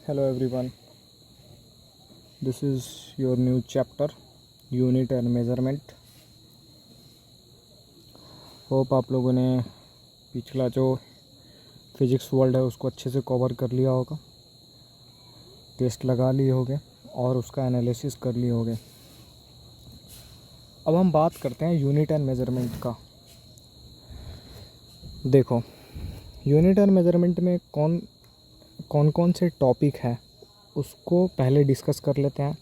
Hello everyone, this is your new chapter, Unit and Measurement. Hope आप लोगों ने पिछला जो फिजिक्स वर्ल्ड है उसको अच्छे से कवर कर लिया होगा, टेस्ट लगा लिए होंगे और उसका एनालिसिस कर लिए होंगे। अब हम बात करते हैं यूनिट एंड मेज़रमेंट का। देखो, यूनिट एंड मेज़रमेंट में कौन से टॉपिक है उसको पहले डिस्कस कर लेते हैं।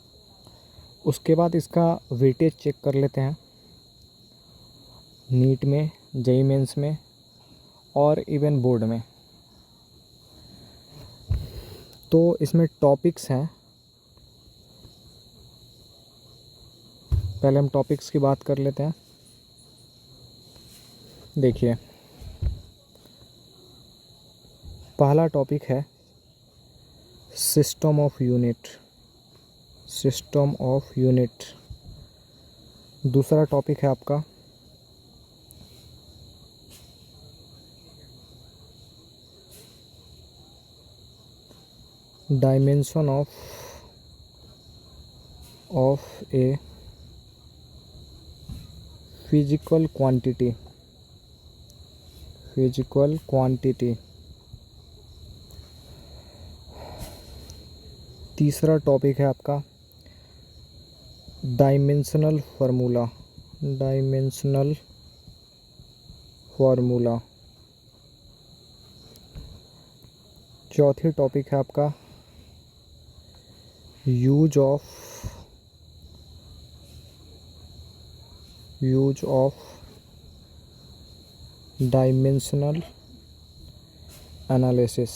उसके बाद इसका वेटेज चेक कर लेते हैं, नीट में, जेईई मेंस में और इवन बोर्ड में। तो इसमें टॉपिक्स हैं, पहले हम टॉपिक्स की बात कर लेते हैं। देखिए, पहला टॉपिक है सिस्टम ऑफ यूनिट। दूसरा टॉपिक है आपका dimension of a physical quantity. तीसरा टॉपिक है आपका डायमेंशनल फार्मूला। चौथी टॉपिक है आपका यूज ऑफ डायमेंशनल एनालिसिस।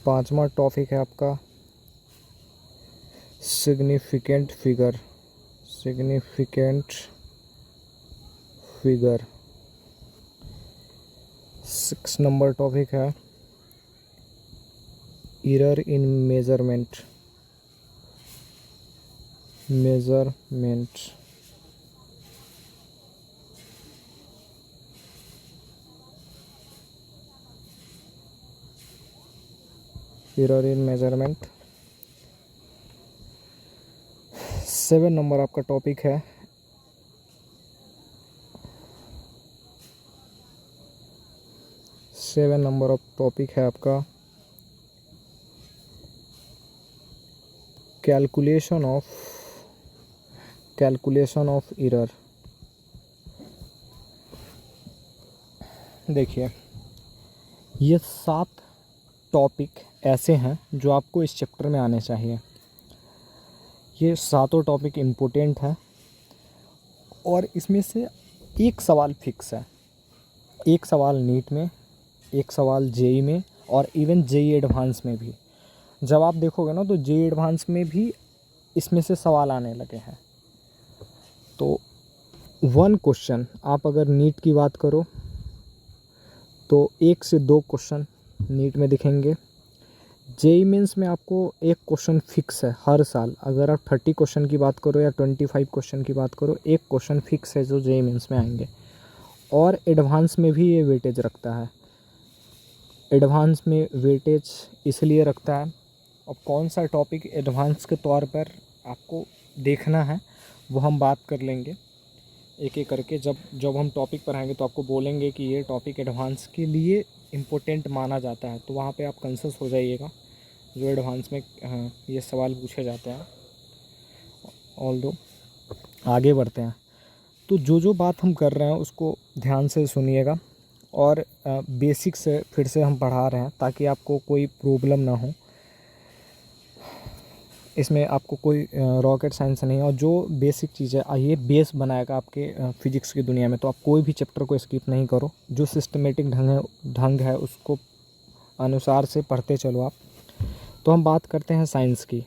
पांचवा टॉपिक है आपका सिग्निफिकेंट फिगर। 6 नंबर टॉपिक है error in measurement. Error in measurement. 7 number आपका टॉपिक है आपका कैलकुलेशन ऑफ एरर। देखिए, ये 7 टॉपिक ऐसे हैं जो आपको इस चैप्टर में आने चाहिए। ये सातों टॉपिक इम्पोर्टेंट हैं और इसमें से एक सवाल फिक्स है। एक सवाल नीट में, एक सवाल जेईई में और इवन जेईई एडवांस में भी। जब आप देखोगे ना तो जेईई एडवांस में भी इसमें से सवाल आने लगे हैं। तो 1 क्वेश्चन, आप अगर नीट की बात करो तो 1 से 2 क्वेश्चन नीट में दिखेंगे। जेईई मेंस में आपको एक क्वेश्चन फिक्स है हर साल। अगर आप 30 क्वेश्चन की बात करो या 25 क्वेश्चन की बात करो, एक क्वेश्चन फिक्स है जो जेईई मेंस में आएंगे। और एडवांस में भी ये वेटेज रखता है। एडवांस में वेटेज इसलिए रखता है, और कौन सा टॉपिक एडवांस के तौर पर आपको देखना है वो हम बात कर लेंगे एक एक करके। जब हम टॉपिक पर आएंगे तो आपको बोलेंगे कि ये टॉपिक एडवांस के लिए इम्पोर्टेंट माना जाता है, तो वहाँ पे आप कंसस हो जाइएगा जो एडवांस में ये सवाल पूछे जाते हैं। ऑल्दो आगे बढ़ते हैं, तो जो बात हम कर रहे हैं उसको ध्यान से सुनिएगा और बेसिक से फिर से हम पढ़ा रहे हैं ताकि आपको कोई प्रॉब्लम ना हो। इसमें आपको कोई रॉकेट साइंस नहीं है, और जो बेसिक चीज़ है ये बेस बनाएगा आपके फिजिक्स की दुनिया में। तो आप कोई भी चैप्टर को स्किप नहीं करो, जो सिस्टमेटिक ढंग है उसको अनुसार से पढ़ते चलो आप। तो हम बात करते हैं साइंस की।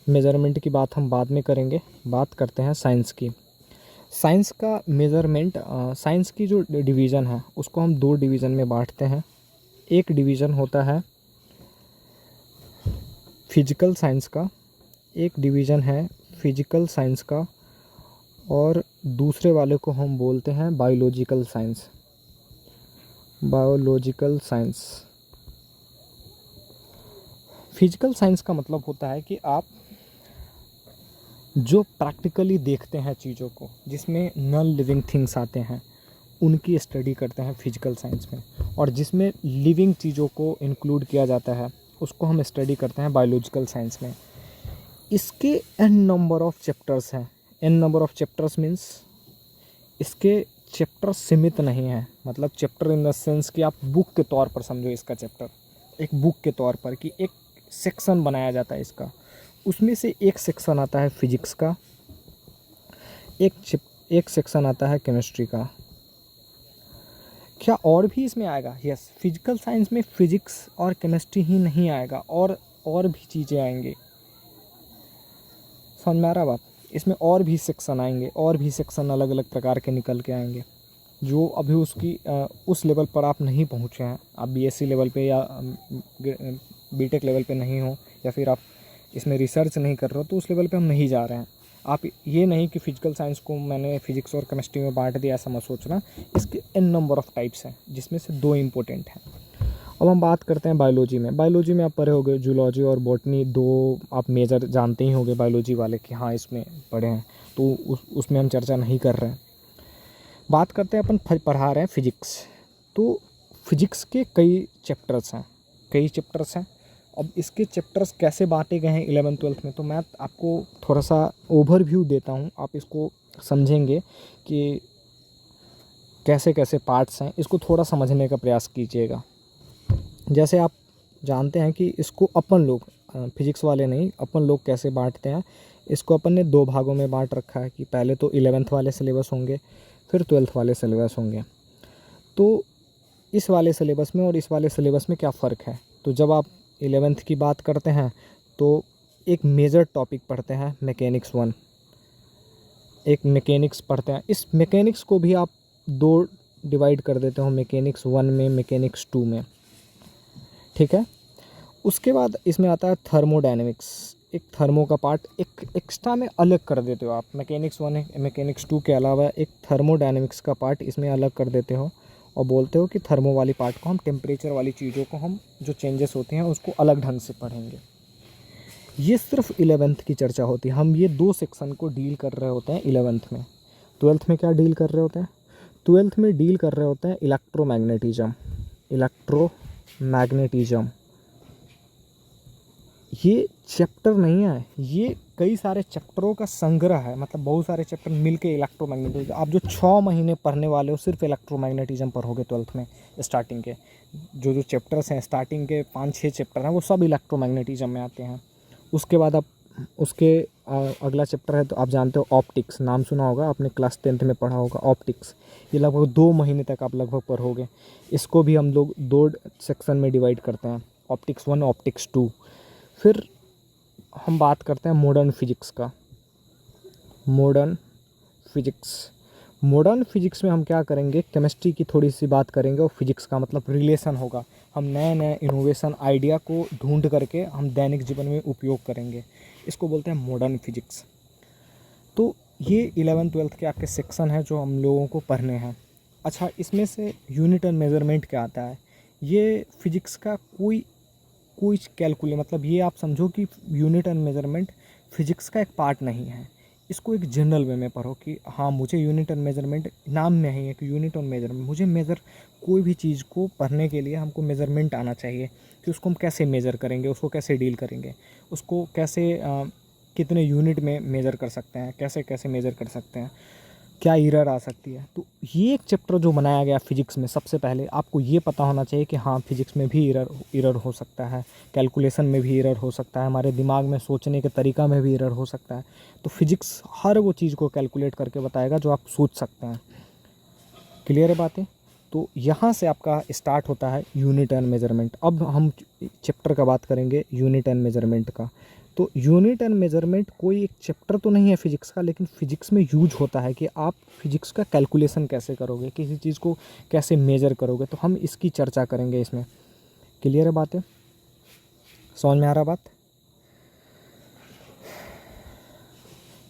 मेज़रमेंट की बात हम बाद में करेंगे, बात करते हैं साइंस की। साइंस का मेज़रमेंट, साइंस की जो डिवीज़न है उसको हम 2 डिवीज़न में बांटते हैं। एक डिवीज़न होता है फिजिकल साइंस का, एक डिवीज़न है फिजिकल साइंस का, और दूसरे वाले को हम बोलते हैं biological science. Biological science. Physical science का मतलब होता है कि आप जो प्रैक्टिकली देखते हैं चीज़ों को, जिसमें नॉन लिविंग थिंग्स आते हैं, उनकी स्टडी करते हैं फिजिकल साइंस में, और जिसमें लिविंग चीज़ों को इंक्लूड किया जाता है उसको हम स्टडी करते हैं बायोलॉजिकल साइंस में। इसके एन नंबर ऑफ चैप्टर्स हैं। N number of chapters means इसके चैप्टर सीमित नहीं हैं, मतलब चैप्टर इन द सेंस कि आप बुक के तौर पर समझो इसका चैप्टर, एक बुक के तौर पर कि एक सेक्शन बनाया जाता है इसका, उसमें से एक सेक्शन आता है फिजिक्स का, एक सेक्शन आता है केमिस्ट्री का। क्या और भी इसमें आएगा? यस, फिजिकल साइंस में फिजिक्स और केमिस्ट्री ही नहीं आएगा, और भी चीज़ें आएंगी। समझ में आ रहा बात? इसमें और भी सेक्शन आएंगे, और भी सेक्शन अलग अलग प्रकार के निकल के आएंगे, जो अभी उसकी उस लेवल पर आप नहीं पहुँचे हैं। आप बीएससी लेवल पे या बीटेक लेवल पे नहीं हो, या फिर आप इसमें रिसर्च नहीं कर रहे हो, तो उस लेवल पे हम नहीं जा रहे हैं। आप ये नहीं कि फिजिकल साइंस को मैंने फिजिक्स और केमिस्ट्री में बांट दिया, ऐसा मत सोचना। इसके एन नंबर ऑफ टाइप्स हैं, जिसमें से 2 इम्पोर्टेंट हैं। अब हम बात करते हैं बायोलॉजी में। बायोलॉजी में आप पढ़े होंगे जूलॉजी और बॉटनी, 2 आप मेजर जानते ही होंगे बायोलॉजी वाले कि हाँ इसमें पढ़े हैं, तो उसमें हम चर्चा नहीं कर रहे हैं। बात करते हैं, अपन पढ़ा रहे हैं फिजिक्स, तो फिजिक्स के कई चैप्टर्स हैं। अब इसके चैप्टर्स कैसे बांटे गए हैं 11th-12th में, तो मैं आपको थोड़ा सा ओवरव्यू देता हूँ, आप इसको समझेंगे कि कैसे कैसे पार्ट्स हैं, इसको थोड़ा समझने का प्रयास कीजिएगा। जैसे आप जानते हैं कि इसको अपन लोग, फिजिक्स वाले नहीं, अपन लोग कैसे बांटते हैं। इसको अपन ने 2 भागों में बांट रखा है कि पहले तो 11th वाले सिलेबस होंगे, फिर 12th वाले सिलेबस होंगे। तो इस वाले सिलेबस में और इस वाले सिलेबस में क्या फ़र्क है? तो जब आप 11th की बात करते हैं तो एक मेजर टॉपिक पढ़ते हैं मैकेनिक्स 1, एक मैकेनिक्स पढ़ते हैं। इस मैकेनिक्स को भी आप 2 डिवाइड कर देते हो, मैकेनिक्स 1 में, मैकेनिक्स 2 में, ठीक है। उसके बाद इसमें आता है थर्मोडायनेमिक्स, एक थर्मो का पार्ट एक एक्स्ट्रा में अलग कर देते हो आप। मैकेनिक्स 1 मैकेनिक्स 2 के अलावा एक थर्मोडायनेमिक्स का पार्ट इसमें अलग कर देते हो, और बोलते हो कि थर्मो वाली पार्ट को हम, टेम्परेचर वाली चीज़ों को हम, जो चेंजेस होते हैं उसको अलग ढंग से पढ़ेंगे। ये सिर्फ 11th की चर्चा होती है। हम ये 2 सेक्शन को डील कर रहे होते हैं 11th में। 12th में क्या डील कर रहे होते हैं? 12th में डील कर रहे होते हैं इलेक्ट्रोमैग्नेटिज्म। ये चैप्टर नहीं है, ये कई सारे चैप्टरों का संग्रह है, मतलब बहुत सारे चैप्टर मिलके इलेक्ट्रोमैग्नेटिज्म। आप जो 6 महीने पढ़ने वाले हो सिर्फ इलेक्ट्रोमैग्नेटिज्म पढ़ोगे 12th में। स्टार्टिंग के जो चैप्टर्स हैं, स्टार्टिंग के 5-6 चैप्टर हैं, वो सब इलेक्ट्रोमैग्नेटिज्म में आते हैं। उसके बाद आप उसके अगला चैप्टर है, तो आप जानते हो ऑप्टिक्स, नाम सुना होगा आपने, क्लास 10th में पढ़ा होगा ऑप्टिक्स। ये लगभग 2 महीने तक आप लगभग पढ़ोगे। इसको भी हम लोग 2 सेक्शन में डिवाइड करते हैं, ऑप्टिक्स 1, ऑप्टिक्स 2। फिर हम बात करते हैं मॉडर्न फिजिक्स का। मॉडर्न फिजिक्स में हम क्या करेंगे, केमिस्ट्री की थोड़ी सी बात करेंगे, और फिजिक्स का मतलब रिलेशन होगा। हम नए नए इनोवेशन आइडिया को ढूंढ करके हम दैनिक जीवन में उपयोग करेंगे, इसको बोलते हैं मॉडर्न फिजिक्स। तो ये 11th-12th के आपके सेक्शन हैं जो हम लोगों को पढ़ने हैं। अच्छा, इसमें से यूनिट एंड मेज़रमेंट क्या आता है? ये फिजिक्स का कोई कैलकुलेट, मतलब ये आप समझो कि यूनिट एंड मेज़रमेंट फिजिक्स का एक पार्ट नहीं है। इसको एक जनरल वे में पढ़ो कि हाँ, मुझे यूनिट एंड मेज़रमेंट, नाम में ही है कि यूनिट और मेज़रमेंट, मुझे कोई भी चीज़ को पढ़ने के लिए हमको मेज़रमेंट आना चाहिए कि उसको हम कैसे मेज़र करेंगे, उसको कैसे डील करेंगे, उसको कैसे कितने यूनिट में मेज़र कर सकते हैं, कैसे कैसे मेज़र कर सकते हैं, क्या एरर आ सकती है। तो ये एक चैप्टर जो बनाया गया फिजिक्स में, सबसे पहले आपको ये पता होना चाहिए कि हाँ, फिजिक्स में भी एरर हो सकता है, कैलकुलेशन में भी एरर हो सकता है, हमारे दिमाग में सोचने के तरीका में भी एरर हो सकता है। तो फिजिक्स हर वो चीज़ को कैलकुलेट करके बताएगा जो आप सोच सकते हैं। क्लियर है बातें? तो यहाँ से आपका स्टार्ट होता है यूनिट एंड मेजरमेंट। अब हम चैप्टर का बात करेंगे यूनिट एंड मेजरमेंट का। तो यूनिट एंड मेजरमेंट कोई एक चैप्टर तो नहीं है फिजिक्स का, लेकिन फिजिक्स में यूज होता है कि आप फिजिक्स का कैलकुलेशन कैसे करोगे, किसी चीज़ को कैसे मेजर करोगे। तो हम इसकी चर्चा करेंगे इसमें। क्लियर है बातें? समझ में आ रहा बात?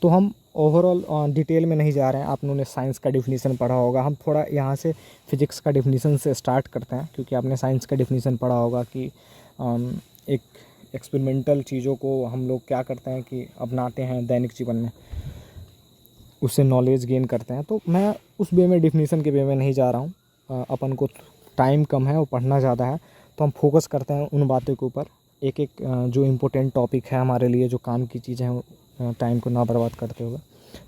तो हम ओवरऑल डिटेल में नहीं जा रहे हैं, आप लोगों ने साइंस का डिफिनीसन पढ़ा होगा। हम थोड़ा यहाँ से फिजिक्स का डिफिनीसन से स्टार्ट करते हैं, क्योंकि आपने साइंस का डिफिनीसन पढ़ा होगा कि एक एक्सपेरिमेंटल चीज़ों को हम लोग क्या करते हैं कि अपनाते हैं दैनिक जीवन में, उससे नॉलेज गेन करते हैं। तो मैं उस वे में डिफिनीसन के वे में नहीं जा रहा हूँ। अपन को टाइम कम है और पढ़ना ज़्यादा है, तो हम फोकस करते हैं उन बातों के ऊपर, एक एक जो इम्पोर्टेंट टॉपिक है हमारे लिए, जो काम की चीज़ें हैं, टाइम को ना बर्बाद करते हुए।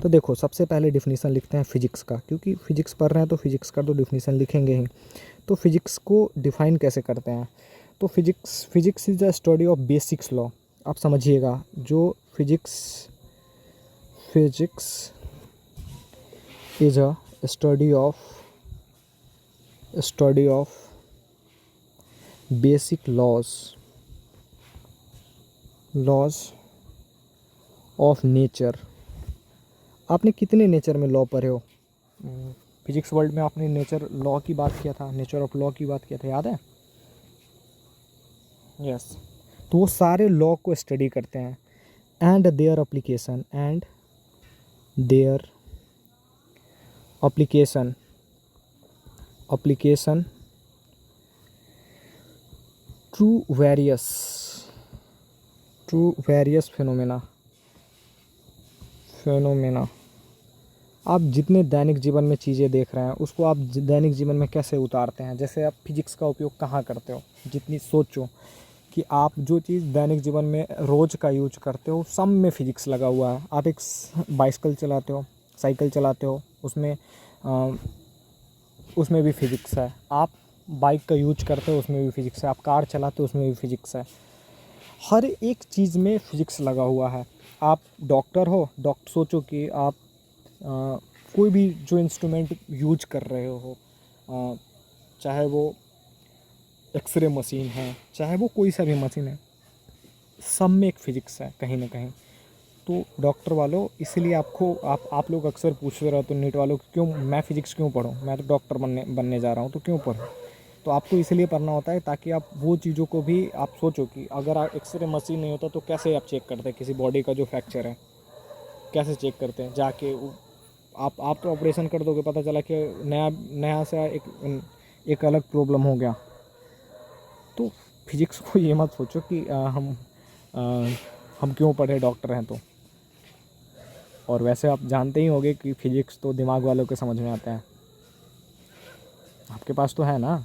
तो देखो, सबसे पहले डिफिनीसन लिखते हैं फिजिक्स का, क्योंकि फिजिक्स पढ़ रहे हैं तो फिजिक्स का तो डिफिनीसन लिखेंगे ही। तो फिजिक्स को डिफ़ाइन कैसे करते हैं? तो physics is the study of basics law. आप समझिएगा, जो physics is a study of basic laws of nature. आपने कितने नेचर में लॉ पढ़े हो? फिजिक्स वर्ल्ड में आपने नेचर लॉ की बात किया था, नेचर ऑफ लॉ की बात किया था, याद है? यस। तो वो सारे लॉ को स्टडी करते हैं, and their application to various phenomena। आप जितने दैनिक जीवन में चीज़ें देख रहे हैं, उसको आप दैनिक जीवन में कैसे उतारते हैं? जैसे आप फिजिक्स का उपयोग कहाँ करते हो? जितनी सोचो कि आप जो चीज़ दैनिक जीवन में रोज़ का यूज करते हो, सब में फिजिक्स लगा हुआ है। आप एक बाइसिकल चलाते हो, साइकिल चलाते हो, उसमें भी फिजिक्स है। आप बाइक का यूज करते हो, उसमें भी फिजिक्स है। आप कार चलाते हो, उसमें भी फिजिक्स है। हर एक चीज़ में फिजिक्स लगा हुआ है। आप डॉक्टर हो, सोचो कि आप कोई भी जो इंस्ट्रूमेंट यूज कर रहे हो, चाहे वो एक्सरे मशीन है, चाहे वो कोई सा भी मशीन है, सब में एक फ़िज़िक्स है कहीं ना कहीं। तो डॉक्टर वालों, इसीलिए आप लोग अक्सर पूछते रहते हो नीट वालों, क्यों मैं फ़िज़िक्स क्यों पढूं? मैं तो डॉक्टर बनने जा रहा हूँ, तो क्यों पढूं? तो आपको इसलिए पढ़ना होता है ताकि आप वो चीज़ों को भी आप सोचो कि अगर आप एक्सरे मशीन नहीं होता तो कैसे आप चेक करते हैं किसी बॉडी का जो फ्रैक्चर है, कैसे चेक करते हैं? जाके आप तो ऑपरेशन कर दोगे, पता चला कि नया सा एक अलग प्रॉब्लम हो गया। तो फिजिक्स को ये मत सोचो कि हम क्यों पढ़े, डॉक्टर हैं तो। और वैसे आप जानते ही होंगे कि फिजिक्स तो दिमाग वालों के समझ में आता है। आपके पास तो है ना?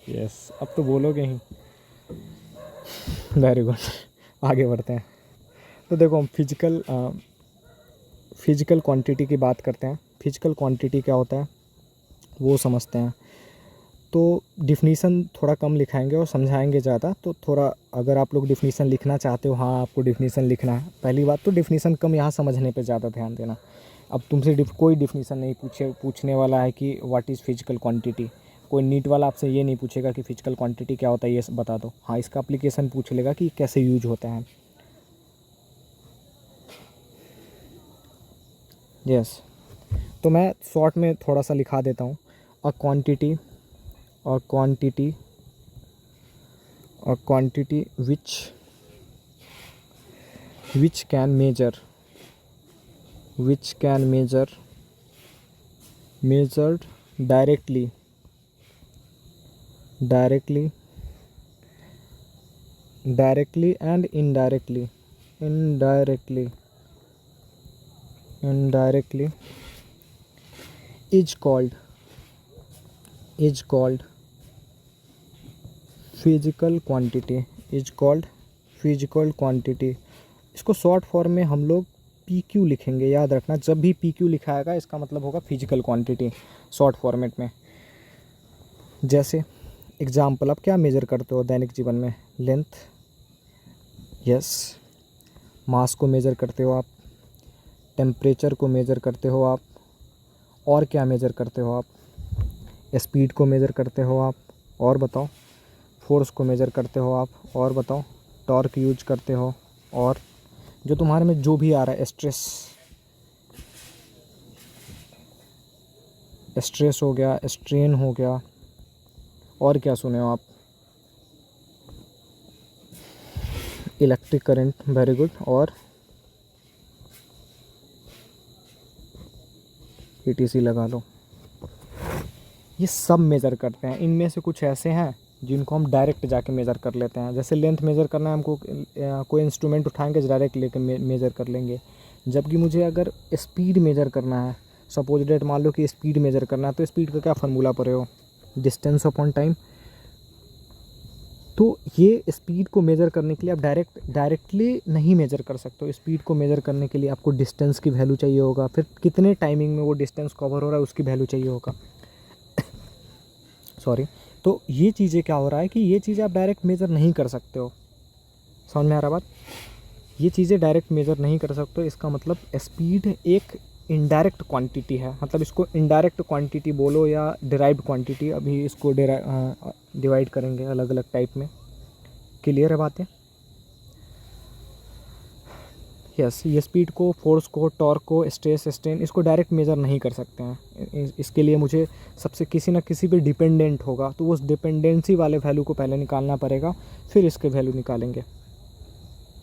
यस, अब तो बोलोगे ही। Very good. आगे बढ़ते हैं। तो देखो, हम फिजिकल क्वांटिटी की बात करते हैं। फिजिकल क्वांटिटी क्या होता है वो समझते हैं। तो डिफिनीसन थोड़ा कम लिखाएंगे और समझाएंगे ज़्यादा। तो थोड़ा, अगर आप लोग डिफिनीसन लिखना चाहते हो, हाँ आपको डिफिनीसन लिखना है, पहली बात तो डिफिनीसन कम, यहाँ समझने पे ज़्यादा ध्यान देना। अब तुमसे कोई डिफिनीसन नहीं पूछने वाला है कि व्हाट इज़ फिजिकल क्वांटिटी। कोई नीट वाला आपसे ये नहीं पूछेगा कि फिजिकल क्वांटिटी क्या होता है, ये बता दो। हाँ, इसका एप्लीकेशन पूछ लेगा कि कैसे यूज होता है। यस। तो मैं शॉर्ट में थोड़ा सा लिखा देता हूँ। A quantity which can measured directly and indirectly is called physical quantity. इसको शॉर्ट फॉर्म में हम लोग PQ लिखेंगे, याद रखना। जब भी PQ लिखा आएगा इसका मतलब होगा फिजिकल क्वांटिटी, शॉर्ट फॉर्मेट में। जैसे एग्जाम्पल, आप क्या मेज़र करते हो दैनिक जीवन में? Length, yes. मास को मेज़र करते हो आप, टेम्परेचर को मेज़र करते हो आप, और क्या मेज़र करते हो आप? स्पीड को मेज़र करते हो आप, और बताओ? फोर्स को मेज़र करते हो आप, और बताओ? टॉर्क यूज करते हो, और जो तुम्हारे में जो भी आ रहा है, स्ट्रेस हो गया, स्ट्रेन हो गया, और क्या सुने हो आप? Electric current, very good. और ETC लगा लो। ये सब मेज़र करते हैं। इनमें से कुछ ऐसे हैं जिनको हम डायरेक्ट जाके मेज़र कर लेते हैं। जैसे लेंथ मेज़र करना है हमको, कोई इंस्ट्रूमेंट उठाएंगे डायरेक्ट लेके मेज़र कर लेंगे। जबकि मुझे अगर स्पीड मेज़र करना है, सपोज डेट मान लो कि स्पीड मेज़र करना है, तो स्पीड का क्या फार्मूला पड़े हो, डिस्टेंस अपॉन टाइम। तो ये स्पीड को मेज़र करने के लिए आप डायरेक्टली नहीं मेज़र कर सकते हो। स्पीड को मेज़र करने के लिए आपको डिस्टेंस की वैल्यू चाहिए होगा, फिर कितने टाइमिंग में वो डिस्टेंस कवर हो रहा है उसकी वैल्यू चाहिए होगा। सॉरी। तो ये चीज़ें क्या हो रहा है कि ये चीज़ें आप डायरेक्ट मेज़र नहीं कर सकते हो। समझ में आ रहा बात? ये चीज़ें डायरेक्ट मेज़र नहीं कर सकते हो। इसका मतलब स्पीड एक इनडायरेक्ट क्वांटिटी है। मतलब इसको इनडायरेक्ट क्वांटिटी बोलो या डिराइव्ड क्वांटिटी, अभी इसको डिवाइड करेंगे अलग अलग टाइप में। क्लियर है बातें? यस, ये स्पीड को, फोर्स को, टॉर्क को, स्ट्रेस, स्ट्रेन, इसको डायरेक्ट मेज़र नहीं कर सकते हैं। इसके लिए मुझे सबसे किसी ना किसी पे डिपेंडेंट होगा, तो उस डिपेंडेंसी वाले वैल्यू को पहले निकालना पड़ेगा, फिर इसके वैल्यू निकालेंगे।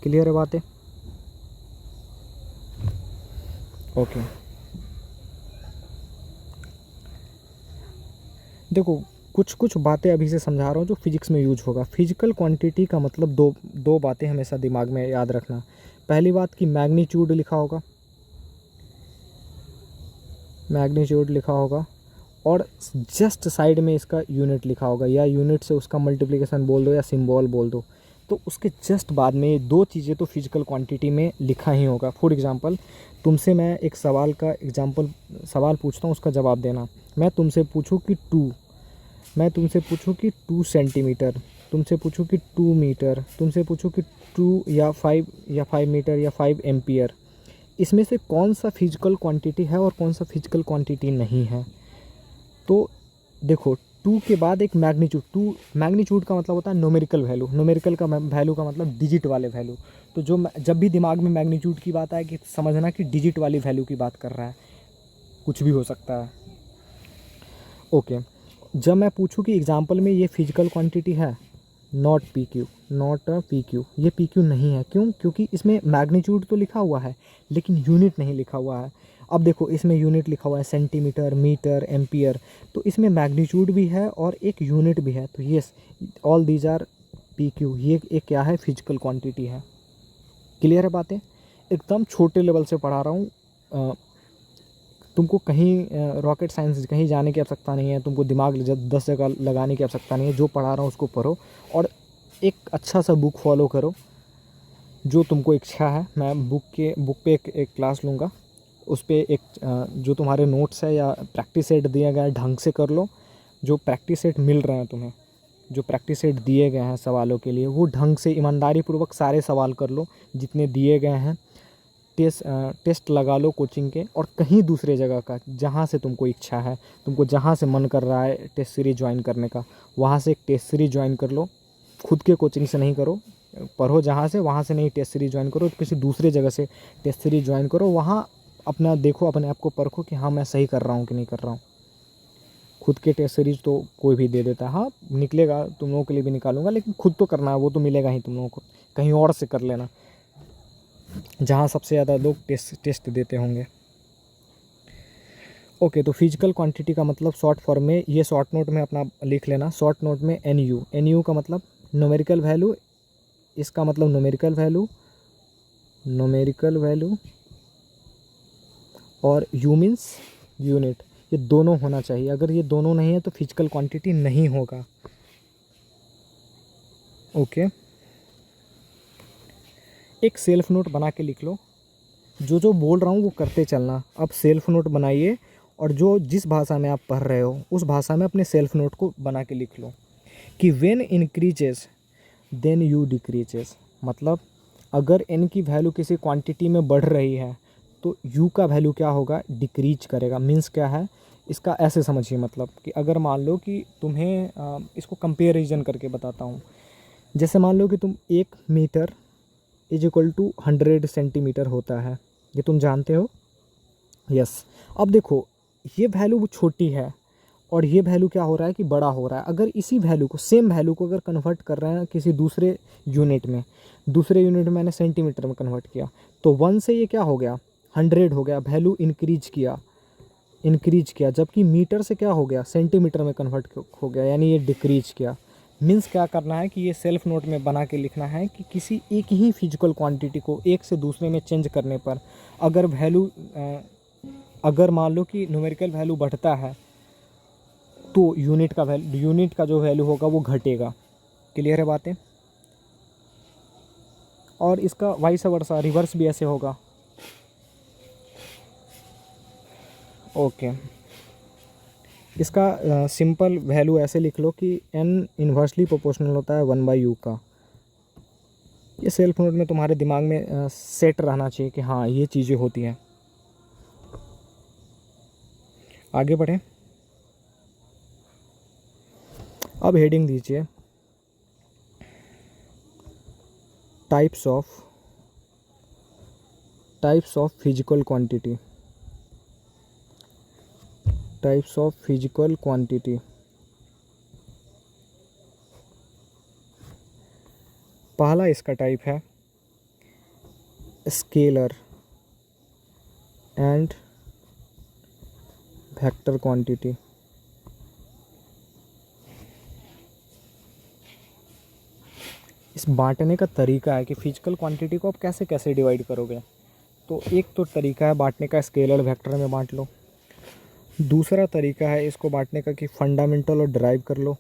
क्लियर है बातें? ओके। देखो, कुछ कुछ बातें अभी से समझा रहा हूँ जो फिजिक्स में यूज होगा। फिजिकल क्वांटिटी का मतलब दो बातें हमेशा दिमाग में याद रखना। पहली बात कि मैग्नीट्यूड लिखा होगा, मैग्नीट्यूड लिखा होगा, और जस्ट साइड में इसका यूनिट लिखा होगा, या यूनिट से उसका मल्टीप्लिकेशन बोल दो या सिंबल बोल दो। तो उसके जस्ट बाद में ये दो चीज़ें तो फिजिकल क्वांटिटी में लिखा ही होगा। फॉर एग्जांपल, तुमसे मैं एक सवाल का सवाल पूछता हूँ, उसका जवाब देना। मैं तुमसे पूछूँ कि 2 सेंटीमीटर, तुमसे पूछूँ कि 2 मीटर, तुमसे पूछूँ कि 2 या 5 मीटर या 5 एम्पियर, इसमें से कौन सा फिजिकल क्वांटिटी है और कौन सा फिजिकल क्वांटिटी नहीं है। तो देखो, 2 के बाद एक मैग्नीट्यूड का मतलब होता है न्यूमेरिकल वैल्यू। न्यूमेरिकल का वैल्यू का मतलब डिजिट वाले वैल्यू। तो जब भी दिमाग में मैग्नीट्यूड की बात आए कि समझना कि डिजिट वाली वैल्यू की बात कर रहा है, कुछ भी हो सकता है। ओके। जब मैं पूछूं कि एग्जांपल में ये फिजिकल क्वांटिटी है, नॉट पी क्यू, ये पी क्यू नहीं है। क्यों? क्योंकि इसमें मैग्नीट्यूड तो लिखा हुआ है लेकिन यूनिट नहीं लिखा हुआ है। अब देखो, इसमें यूनिट लिखा हुआ है सेंटीमीटर, मीटर, एम्पियर, तो इसमें मैग्नीट्यूड भी है और एक यूनिट भी है। तो yes, all these R P Q. ये एक क्या है? फिजिकल क्वांटिटी है। क्लियर है बातें? एकदम छोटे लेवल से पढ़ा रहा हूँ। तुमको कहीं रॉकेट साइंस कहीं जाने की आवश्यकता नहीं है, तुमको दिमाग 10 जगह लगाने की आवश्यकता नहीं है। जो पढ़ा रहा हूँ उसको पढ़ो और एक अच्छा सा बुक फॉलो करो जो तुमको इच्छा है। मैं बुक पे एक क्लास लूँगा, उस पर जो तुम्हारे नोट्स है या प्रैक्टिस सेट दिए गए हैं ढंग से कर लो। जो प्रैक्टिस सेट मिल रहे हैं तुम्हें, जो प्रैक्टिस सेट दिए गए हैं सवालों के लिए, वो ढंग से ईमानदारी पूर्वक सारे सवाल कर लो जितने दिए गए हैं। टेस्ट लगा लो कोचिंग के, और कहीं दूसरे जगह का जहाँ से तुमको इच्छा है, तुमको जहाँ से मन कर रहा है टेस्ट सीरीज ज्वाइन करने का, वहाँ से एक टेस्ट सीरीज ज्वाइन कर लो। खुद के कोचिंग से नहीं करो, पढ़ो जहाँ से, वहाँ से नहीं टेस्ट सीरीज ज्वाइन करो, किसी दूसरे जगह से टेस्ट सीरीज ज्वाइन करो। वहाँ अपना देखो, अपने आप को परखो कि हाँ मैं सही कर रहा हूँ कि नहीं कर रहा हूँ। खुद के टेस्ट सीरीज तो कोई भी दे देता है, हाँ निकलेगा, तुम लोगों के लिए भी निकालूंगा, लेकिन खुद तो करना है, वो तो मिलेगा ही तुम लोगों को। कहीं और से कर लेना जहाँ सबसे ज़्यादा लोग टेस्ट देते होंगे। ओके, तो फिजिकल क्वांटिटी का मतलब शॉर्ट फॉर्म में, ये शॉर्ट नोट में अपना लिख लेना। शॉर्ट नोट में NU का मतलब न्यूमेरिकल वैल्यू, इसका मतलब न्यूमेरिकल वैल्यू, और U मीन्स यूनिट। ये दोनों होना चाहिए। अगर ये दोनों नहीं है तो फिजिकल क्वांटिटी नहीं होगा। ओके, एक सेल्फ नोट बना के लिख लो। जो बोल रहा हूँ वो करते चलना। अब सेल्फ नोट बनाइए, और जिस भाषा में आप पढ़ रहे हो उस भाषा में अपने सेल्फ नोट को बना के लिख लो कि when increases then U decreases. मतलब अगर n की वैल्यू किसी क्वांटिटी में बढ़ रही है तो u का वैल्यू क्या होगा? डिक्रीज करेगा। मीन्स क्या है इसका? ऐसे समझिए, मतलब कि अगर मान लो कि तुम्हें इसको कंपेरिजन करके बताता हूँ। जैसे मान लो कि तुम 1 metre is equal to 100 centimetre होता है, ये तुम जानते हो। यस। अब देखो, ये वैल्यू छोटी है और ये वैल्यू क्या हो रहा है कि बड़ा हो रहा है। अगर इसी वैल्यू को, सेम वैल्यू को अगर कन्वर्ट कर रहे हैं किसी दूसरे यूनिट में मैंने सेंटीमीटर में कन्वर्ट किया, तो 1 से ये क्या हो गया? 100 हो गया। वैल्यू इंक्रीज किया, इंक्रीज किया, जबकि मीटर से क्या हो गया, सेंटीमीटर में कन्वर्ट हो गया, यानी ये डिक्रीज किया। मीन्स क्या करना है कि ये सेल्फ नोट में बना के लिखना है कि किसी एक ही फिजिकल क्वांटिटी को एक से दूसरे में चेंज करने पर अगर वैल्यू अगर मान लो कि न्यूमेरिकल वैल्यू बढ़ता है तो यूनिट का जो वैल्यू होगा वो घटेगा। क्लियर है बातें? और इसका वाइस वर्सा रिवर्स भी ऐसे होगा। ओके, इसका सिंपल वैल्यू ऐसे लिख लो कि n इन्वर्सली प्रोपोर्शनल होता है 1/u का। ये सेल्फ नोट में तुम्हारे दिमाग में सेट रहना चाहिए कि हाँ ये चीज़ें होती हैं। आगे बढ़ें। अब हेडिंग दीजिए types of physical quantity. Types of physical quantity. पहला इसका टाइप है स्केलर एंड वेक्टर क्वांटिटी। इस बांटने का तरीका है कि फिजिकल क्वांटिटी को आप कैसे कैसे डिवाइड करोगे। तो एक तो तरीका है बांटने का, स्केलर वेक्टर में बांट लो। दूसरा तरीका है इसको बांटने का कि फंडामेंटल और डिराइव कर लो।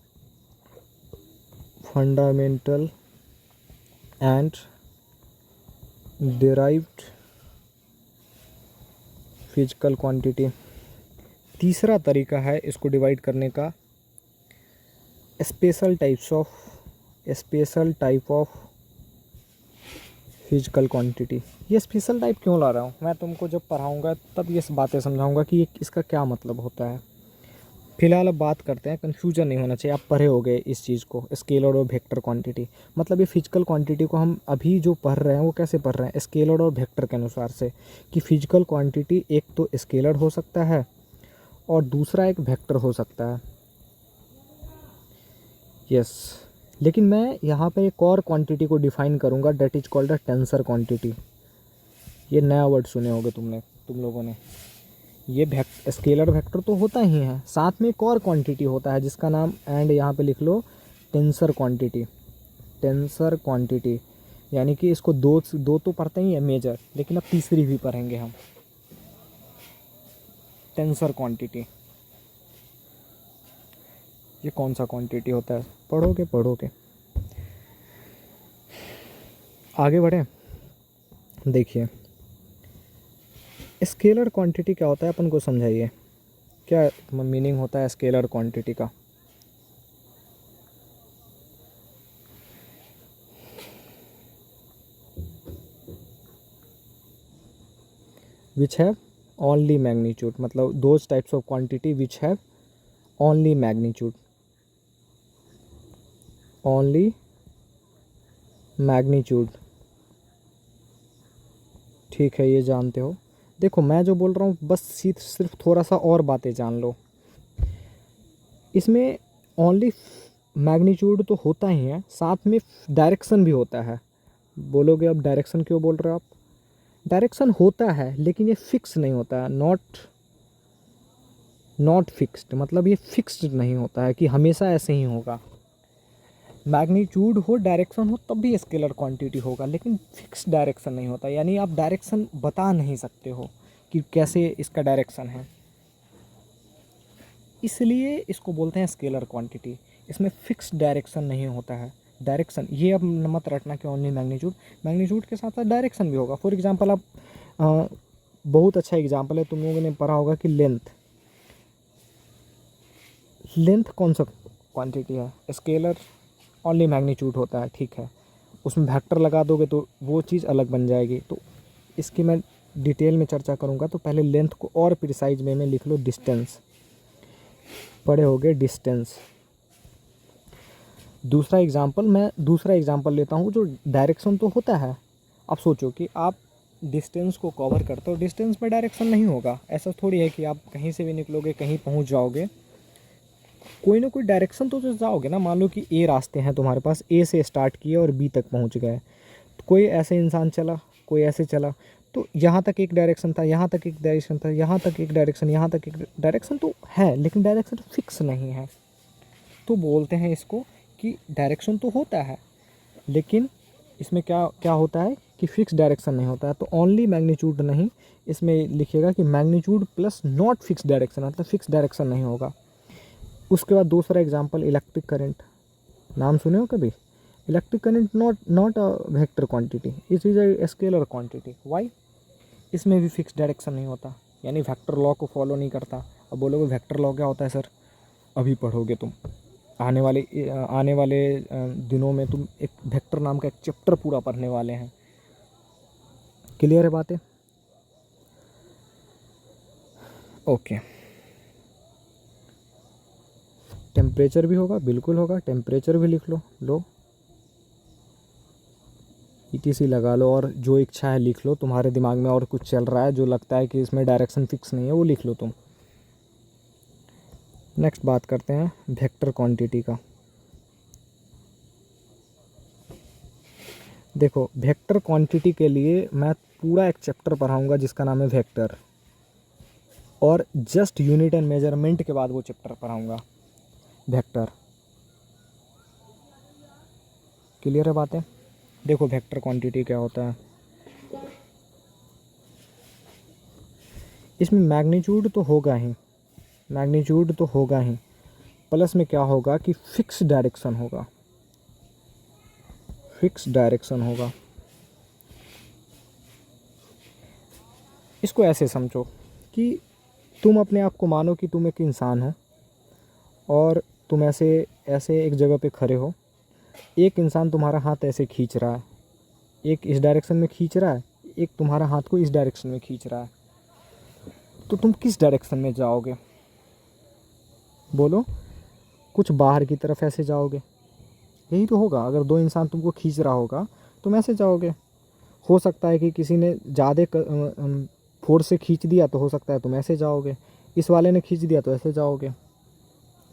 Fundamental and derived physical quantity. तीसरा तरीका है इसको डिवाइड करने का special type of physical quantity. ये स्पेशल टाइप क्यों ला रहा हूँ मैं, तुमको जब पढ़ाऊँगा तब ये बातें समझाऊँगा कि ये इसका क्या मतलब होता है। फिलहाल अब बात करते हैं, कन्फ्यूजन नहीं होना चाहिए। आप पढ़े हो गए इस चीज़ को, स्केलर और वेक्टर क्वांटिटी। मतलब ये फिजिकल क्वांटिटी को हम अभी जो पढ़ रहे हैं वो कैसे पढ़ रहे हैं, स्केलर और वेक्टर के अनुसार से, कि फिजिकल क्वांटिटी एक तो स्केलर हो सकता है और दूसरा एक वेक्टर हो सकता है। यस, लेकिन मैं यहाँ पे एक और क्वांटिटी को डिफाइन करूँगा, that is called a tensor quantity. ये नया वर्ड सुने होगे तुम लोगों ने। ये स्केलर वेक्टर तो होता ही है, साथ में एक और क्वांटिटी होता है जिसका नाम एंड यहाँ पे लिख लो टेंसर क्वांटिटी। टेंसर क्वांटिटी यानी कि इसको दो तो पढ़ते ही है मेजर, लेकिन अब तीसरी भी पढ़ेंगे हम, टेंसर क्वांटिटी। ये कौन सा क्वांटिटी होता है, पढ़ोगे। आगे बढ़े। देखिए स्केलर क्वांटिटी क्या होता है, अपन को समझाइए क्या मीनिंग होता है स्केलर क्वांटिटी का। विच हैव ओनली मैग्नीट्यूड, मतलब those types of quantity which have only magnitude. Only magnitude, ठीक है, ये जानते हो। देखो मैं जो बोल रहा हूँ बस सिर्फ थोड़ा सा और बातें जान लो। इसमें ओनली मैग्नीट्यूड तो होता ही है, साथ में डायरेक्शन भी होता है। बोलोगे अब डायरेक्शन क्यों बोल रहे हो आप, डायरेक्शन होता है लेकिन ये फिक्स नहीं होता है। नॉट फिक्स्ड, मतलब ये फिक्स्ड नहीं होता है कि हमेशा ऐसे ही होगा। मैग्नीट्यूड हो डायरेक्शन हो तब भी स्केलर क्वांटिटी होगा, लेकिन फिक्स डायरेक्शन नहीं होता, यानी आप डायरेक्शन बता नहीं सकते हो कि कैसे इसका डायरेक्शन है, इसलिए इसको बोलते हैं स्केलर क्वांटिटी। इसमें फिक्स डायरेक्शन नहीं होता है। डायरेक्शन ये अब मत रटना कि ओनली मैग्नीट्यूड के साथ साथ डायरेक्शन भी होगा। फॉर एग्जांपल आप बहुत अच्छा एग्जांपल है, तुम लोगों ने पढ़ा होगा कि लेंथ कौन सा क्वांटिटी है, स्केलर ओनली मैग्नीट्यूड होता है, ठीक है। उसमें वेक्टर लगा दोगे तो वो चीज़ अलग बन जाएगी। तो इसकी मैं डिटेल में चर्चा करूँगा, तो पहले लेंथ को और प्रिसाइज वे में लिख लो डिस्टेंस। पढ़े होगे डिस्टेंस। दूसरा एग्जांपल लेता हूँ जो डायरेक्शन तो होता है। अब सोचो कि आप डिस्टेंस को कवर करते हो, डिस्टेंस में डायरेक्शन नहीं होगा। ऐसा थोड़ी है कि आप कहीं से भी निकलोगे कहीं पहुँच जाओगे, कोई ना कोई डायरेक्शन तो जाओगे ना। मान लो कि ए रास्ते हैं तुम्हारे पास, ए से स्टार्ट किए और बी तक पहुंच गए। तो कोई ऐसे इंसान चला, कोई ऐसे चला, तो यहाँ तक एक डायरेक्शन था, यहाँ तक एक डायरेक्शन था, यहाँ तक एक डायरेक्शन, यहाँ तक एक डायरेक्शन तो है, लेकिन डायरेक्शन फिक्स नहीं है। तो बोलते हैं इसको कि डायरेक्शन तो होता है, लेकिन इसमें क्या क्या होता है कि फिक्स डायरेक्शन नहीं होता है। तो ओनली मैग्नीट्यूड नहीं, इसमें लिखिएगा कि magnitude plus not fix direction, मतलब फिक्स डायरेक्शन नहीं होगा। उसके बाद दूसरा एग्जांपल इलेक्ट्रिक करंट, नाम सुने हो कभी? Electric current not a vector quantity, it is a scalar quantity. Why? इसमें भी फिक्स डायरेक्शन नहीं होता, यानी वेक्टर लॉ को फॉलो नहीं करता। अब बोलोगे वेक्टर लॉ क्या होता है सर? अभी पढ़ोगे तुम, आने वाले दिनों में तुम एक वेक्टर नाम का एक चैप्टर पूरा पढ़ने वाले हैं। क्लियर है बातें? ओके। टेम्परेचर भी होगा, बिल्कुल होगा, टेम्परेचर भी लिख लो ETC लगा लो, और जो इच्छा है लिख लो। तुम्हारे दिमाग में और कुछ चल रहा है जो लगता है कि इसमें डायरेक्शन फिक्स नहीं है, वो लिख लो तुम। नेक्स्ट बात करते हैं वेक्टर क्वांटिटी का। देखो, वेक्टर क्वांटिटी के लिए मैं पूरा एक चैप्टर पढ़ाऊंगा जिसका नाम है वेक्टर, और जस्ट यूनिट एंड मेजरमेंट के बाद वो चैप्टर पढ़ाऊंगा वेक्टर। क्लियर है बातें? देखो वेक्टर क्वांटिटी क्या होता है। इसमें मैग्नीट्यूड तो होगा ही, मैग्नीट्यूड तो होगा ही, प्लस में क्या होगा कि फिक्स डायरेक्शन होगा, फिक्स डायरेक्शन होगा। इसको ऐसे समझो कि तुम अपने आप को मानो कि तुम एक इंसान हो, और तुम ऐसे ऐसे एक जगह पे खड़े हो। एक इंसान तुम्हारा हाथ ऐसे खींच रहा है, एक इस डायरेक्शन में खींच रहा है, एक तुम्हारा हाथ को इस डायरेक्शन में खींच रहा है। तो तुम किस डायरेक्शन में जाओगे? बोलो। कुछ बाहर की तरफ ऐसे जाओगे, यही तो होगा। अगर दो इंसान तुमको खींच रहा होगा, तुम ऐसे जाओगे। हो सकता है कि किसी ने ज़्यादा फोर्स से खींच दिया, तो हो सकता है तुम ऐसे जाओगे। इस वाले ने खींच दिया तो ऐसे जाओगे,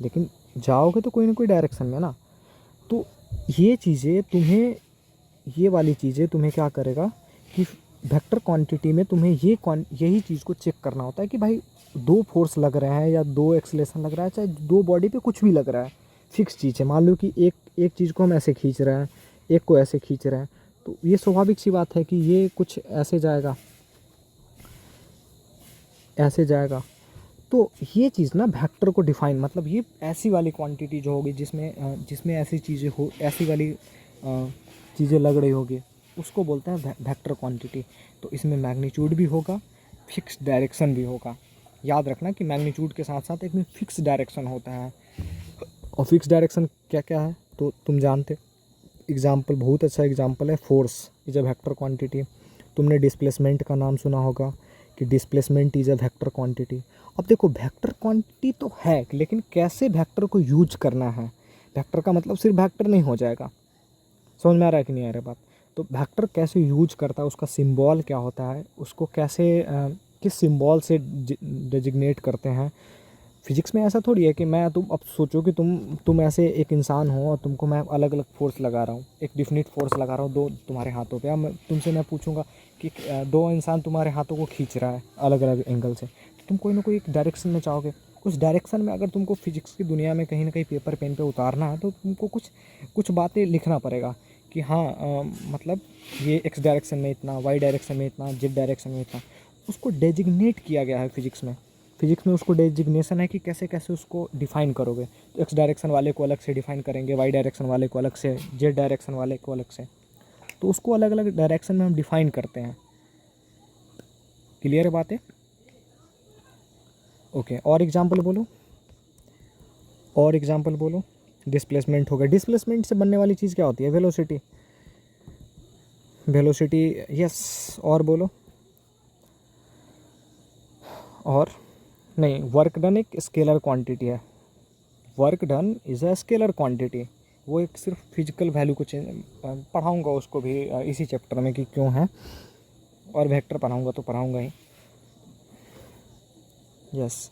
लेकिन जाओगे तो कोई ना कोई डायरेक्शन में ना। तो ये चीज़ें तुम्हें, ये वाली चीज़ें तुम्हें क्या करेगा कि वेक्टर क्वांटिटी में तुम्हें यही चीज़ को चेक करना होता है कि भाई दो फोर्स लग रहे हैं या दो एक्सलेशन लग रहा है, चाहे दो बॉडी पे कुछ भी लग रहा है, फिक्स चीज़ है। मान लो कि एक चीज़ को हम ऐसे खींच रहे हैं, एक को ऐसे खींच रहे हैं, तो ये स्वाभाविक सी बात है कि ये कुछ ऐसे जाएगा, ऐसे जाएगा। तो ये चीज़ ना वेक्टर को डिफाइन, मतलब ये ऐसी वाली क्वांटिटी जो होगी जिसमें ऐसी चीज़ें हो, ऐसी वाली चीज़ें लग रही होगी, उसको बोलते हैं वेक्टर क्वांटिटी। तो इसमें मैग्नीट्यूड भी होगा, फिक्स डायरेक्शन भी होगा। याद रखना कि मैग्नीट्यूड के साथ साथ एक में फिक्स डायरेक्शन होता है। और फिक्स डायरेक्शन क्या क्या है तो तुम जानते। एग्जाम्पल, बहुत अच्छा एग्जाम्पल है, force is a vector quantity. तुमने डिस्प्लेसमेंट का नाम सुना होगा कि displacement is a vector quantity. अब देखो वेक्टर क्वांटिटी तो है, लेकिन कैसे वेक्टर को यूज करना है। वेक्टर का मतलब सिर्फ वेक्टर नहीं हो जाएगा। समझ में आ रहा है कि नहीं आ रहा बात? तो वेक्टर कैसे यूज करता है, उसका सिंबल क्या होता है, उसको कैसे किस सिंबल से डेजिग्नेट करते हैं। फिजिक्स में ऐसा थोड़ी है कि तुम अब सोचो कि तुम ऐसे एक इंसान हो और तुमको मैं अलग अलग फोर्स लगा रहा हूँ, एक डिफिनिट फोर्स लगा रहा हूँ दो तुम्हारे हाथों पे। अब मैं पूछूंगा कि दो इंसान तुम्हारे हाथों को खींच रहा है अलग अलग एंगल से, तो तुम कोई ना कोई एक डायरेक्शन में चाहोगे। उस डायरेक्शन में अगर तुमको फिजिक्स की दुनिया में कहीं ना कहीं पेपर पेन पे उतारना है, तो तुमको कुछ बातें लिखना पड़ेगा कि हाँ मतलब ये एक्स डायरेक्शन में इतना, वाई डायरेक्शन में इतना, जेड डायरेक्शन में इतना। उसको डेजिग्नेट किया गया है फिजिक्स में। फिजिक्स में उसको डेजिग्नेशन है कि कैसे कैसे उसको डिफाइन करोगे। तो एक्स डायरेक्शन वाले को अलग से डिफाइन करेंगे, वाई डायरेक्शन वाले को अलग से, जेड डायरेक्शन वाले को अलग से। तो उसको अलग अलग डायरेक्शन में हम डिफाइन करते हैं। क्लियर है बातें? ओके, और एग्जांपल बोलो, और एग्जांपल बोलो। डिस्प्लेसमेंट हो गया, डिस्प्लेसमेंट से बनने वाली चीज़ क्या होती है? Velocity, velocity, yes. और बोलो। और नहीं, वर्क डन एक स्केलर क्वांटिटी है। Work done is a scalar quantity. वो एक सिर्फ फिजिकल वैल्यू को चेंज, पढ़ाऊँगा उसको भी इसी चैप्टर में कि क्यों है, और वेक्टर पढ़ाऊँगा तो पढ़ाऊँगा ही। यस,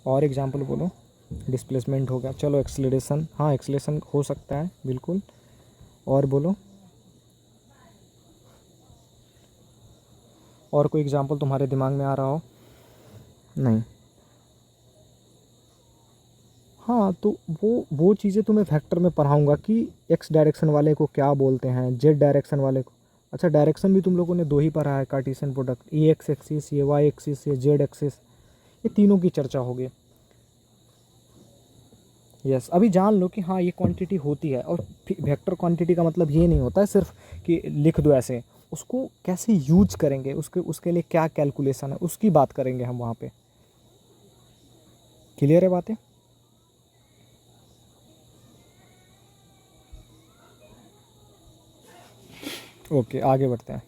और एग्जांपल बोलो। डिस्प्लेसमेंट हो गया, चलो एक्सेलरेशन, हाँ एक्सेलरेशन हो सकता है बिल्कुल। और बोलो। और कोई एग्जांपल तुम्हारे दिमाग में आ रहा हो? नहीं। हाँ, तो वो चीज़ें तुम्हें वेक्टर में पढ़ाऊँगा कि एक्स डायरेक्शन वाले को क्या बोलते हैं, जेड डायरेक्शन वाले को। अच्छा, डायरेक्शन भी तुम लोगों ने दो ही पढ़ा है, कार्टेशियन प्रोडक्ट, ये एक्स एक्सिस, ये वाई एक्सिस, ये जेड एक्सिस, ये तीनों की चर्चा होगी। यस, अभी जान लो कि हाँ ये क्वांटिटी होती है। और वेक्टर क्वांटिटी का मतलब ये नहीं होता है सिर्फ कि लिख दो ऐसे, उसको कैसे यूज करेंगे, उसके लिए क्या कैलकुलेशन है, उसकी बात करेंगे हम वहाँ पे। क्लियर है बातें? ओके, आगे बढ़ते हैं।